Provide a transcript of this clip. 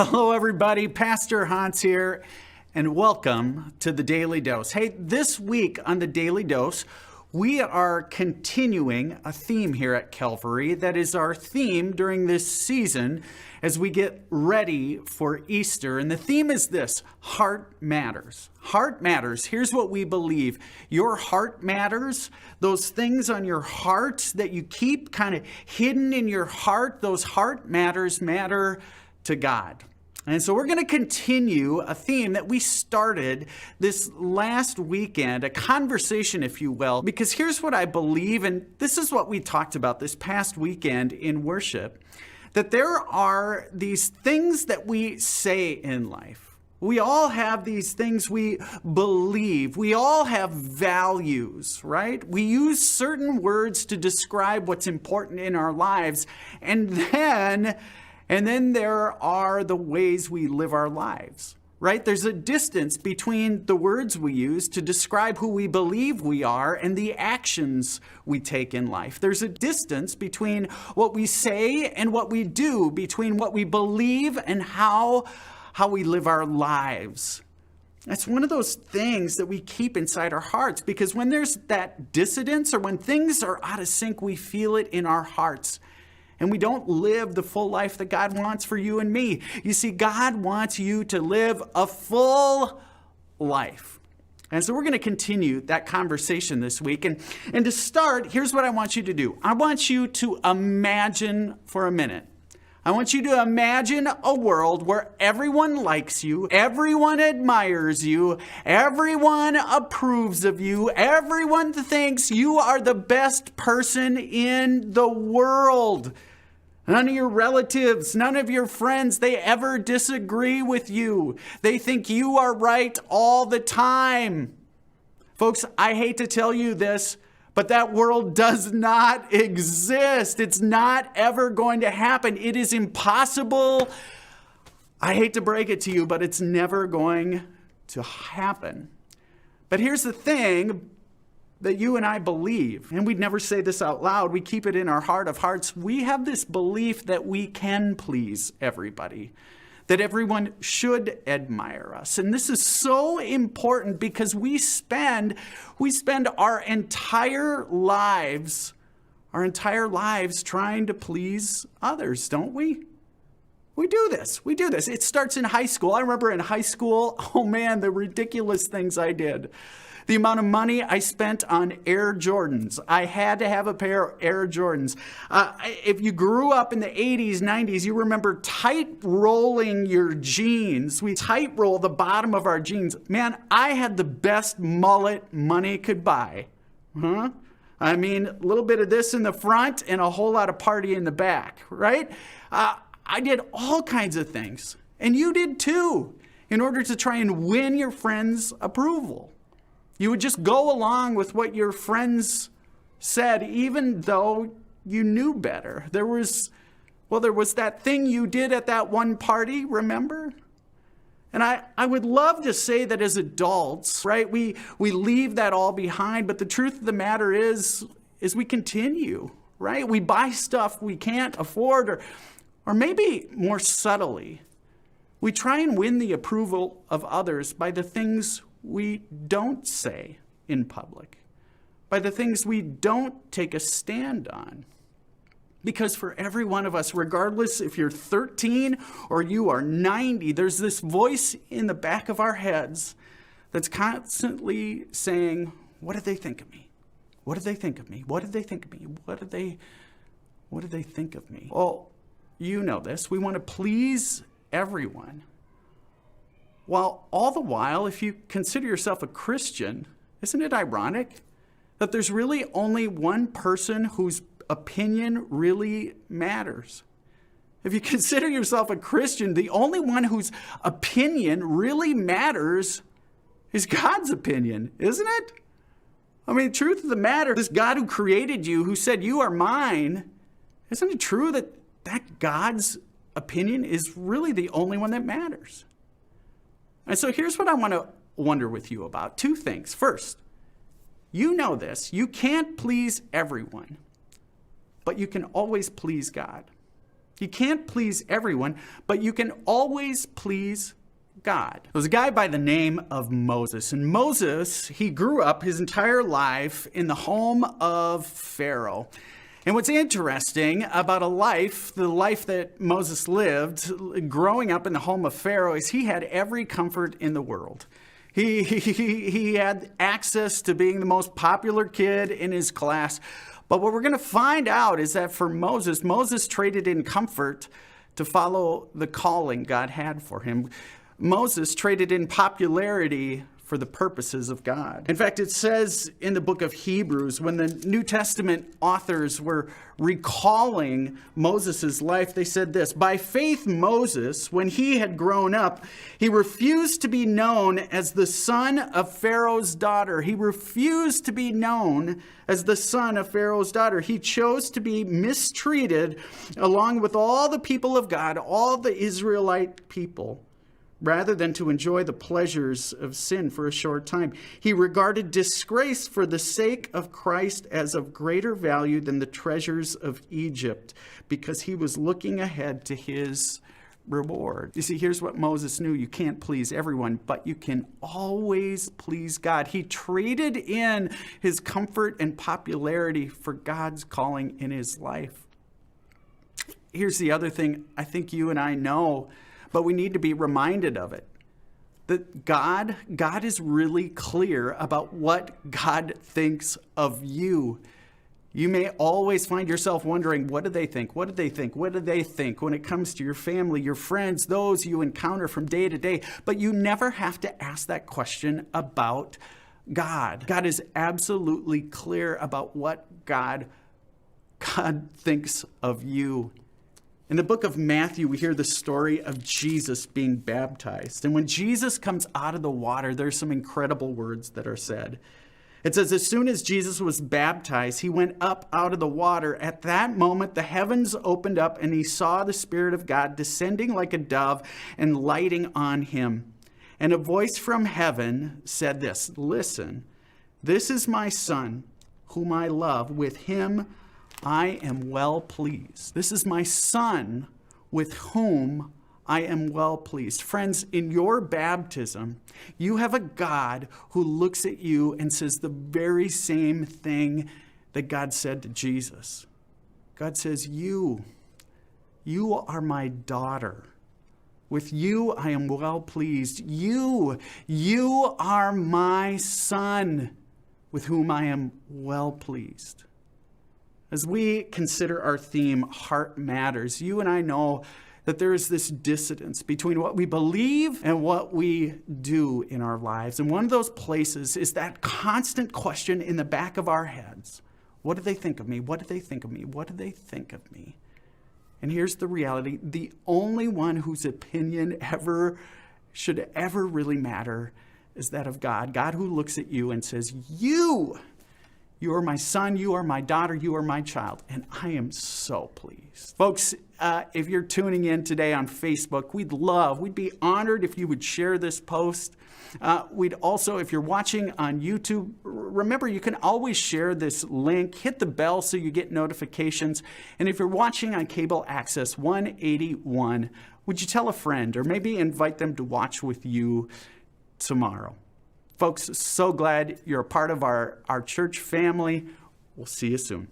Hello, everybody. Pastor Hans here, and welcome to the Daily Dose. Hey, this week on the Daily Dose, we are continuing a theme here at Calvary that is our theme during this season as we get ready for Easter. And the theme is this: heart matters. Heart matters. Here's what we believe. Your heart matters. Those things on your heart that you keep kind of hidden in your heart, those heart matters matter to God. And so we're going to continue a theme that we started this last weekend, a conversation, if you will, because here's what I believe, and this is what we talked about this past weekend in worship, that there are these things that we say in life. We all have these things we believe. We all have values, right? We use certain words to describe what's important in our lives, and then there are the ways we live our lives, right? There's a distance between the words we use to describe who we believe we are and the actions we take in life. There's a distance between what we say and what we do, between what we believe and how we live our lives. That's one of those things that we keep inside our hearts, because when there's that dissonance or when things are out of sync, we feel it in our hearts. And we don't live the full life that God wants for you and me. You see, God wants you to live a full life. And so we're going to continue that conversation this week. And to start, here's what I want you to do. I want you to imagine for a minute. I want you to imagine a world where everyone likes you, everyone admires you, everyone approves of you, everyone thinks you are the best person in the world. None of your relatives, none of your friends, they ever disagree with you. They think you are right all the time. Folks, I hate to tell you this, but that world does not exist. It's not ever going to happen. It is impossible. I hate to break it to you, but it's never going to happen. But here's the thing that you and I believe, and we'd never say this out loud. We keep it in our heart of hearts. We have this belief that we can please everybody, that everyone should admire us. And this is so important because we spend our entire lives trying to please others, don't we? We do this. It starts in high school. I remember in high school, oh man, the ridiculous things I did. The amount of money I spent on Air Jordans. I had to have a pair of Air Jordans. If you grew up in the 80s, 90s, you remember tight rolling your jeans. We tight roll the bottom of our jeans. Man, I had the best mullet money could buy. I mean, a little bit of this in the front and a whole lot of party in the back, right? I did all kinds of things. And you did too, in order to try and win your friends' approval. You would just go along with what your friends said, even though you knew better. There was that thing you did at that one party, remember? And I would love to say that as adults, right, we leave that all behind, but the truth of the matter is we continue, right? We buy stuff we can't afford, or maybe more subtly, we try and win the approval of others by the things we don't say in public, by the things we don't take a stand on. Because for every one of us, regardless if you're 13 or you are 90, there's this voice in the back of our heads that's constantly saying, what do they think of me? What do they think of me? What do they think of me? What do they think of me? Well, you know this. We want to please everyone. While all the while, if you consider yourself a Christian, isn't it ironic that there's really only one person whose opinion really matters? If you consider yourself a Christian, the only one whose opinion really matters is God's opinion, isn't it? I mean, the truth of the matter, this God who created you, who said, you are mine, isn't it true that God's opinion is really the only one that matters? And so here's what I want to wonder with you about. Two things. First, you know this. You can't please everyone, but you can always please God. You can't please everyone, but you can always please God. There was a guy by the name of Moses. And Moses, he grew up his entire life in the home of Pharaoh. And what's interesting about the life that Moses lived, growing up in the home of Pharaoh, is he had every comfort in the world. He had access to being the most popular kid in his class. But what we're going to find out is that for Moses traded in comfort to follow the calling God had for him. Moses traded in popularity for the purposes of God. In fact, it says in the book of Hebrews, when the New Testament authors were recalling Moses' life, they said this: by faith, Moses, when he had grown up, he refused to be known as the son of Pharaoh's daughter. He refused to be known as the son of Pharaoh's daughter. He chose to be mistreated along with all the people of God, all the Israelite people, rather than to enjoy the pleasures of sin for a short time. He regarded disgrace for the sake of Christ as of greater value than the treasures of Egypt, because he was looking ahead to his reward. You see, here's what Moses knew: you can't please everyone, but you can always please God. He traded in his comfort and popularity for God's calling in his life. Here's the other thing I think you and I know, but we need to be reminded of it. That God is really clear about what God thinks of you. You may always find yourself wondering, what do they think? What do they think? What do they think when it comes to your family, your friends, those you encounter from day to day? But you never have to ask that question about God. God is absolutely clear about what God thinks of you. In the book of Matthew, we hear the story of Jesus being baptized. And when Jesus comes out of the water, there's some incredible words that are said. It says, as soon as Jesus was baptized, he went up out of the water. At that moment, the heavens opened up, and he saw the Spirit of God descending like a dove and lighting on him. And a voice from heaven said this: listen, this is my Son, whom I love. With him I am well pleased. This is my Son with whom I am well pleased. Friends, in your baptism, you have a God who looks at you and says the very same thing that God said to Jesus. God says, you are my daughter. With you I am well pleased. You are my Son with whom I am well pleased. As we consider our theme, Heart Matters, you and I know that there is this dissonance between what we believe and what we do in our lives. And one of those places is that constant question in the back of our heads: what do they think of me? What do they think of me? What do they think of me? And here's the reality: the only one whose opinion should ever really matter is that of God. God who looks at you and says, You are my son, you are my daughter, you are my child, and I am so pleased. Folks, if you're tuning in today on Facebook, we'd be honored if you would share this post. We'd also, if you're watching on YouTube, remember you can always share this link. Hit the bell so you get notifications. And if you're watching on Cable Access 181, would you tell a friend or maybe invite them to watch with you tomorrow? Folks, so glad you're a part of our church family. We'll see you soon.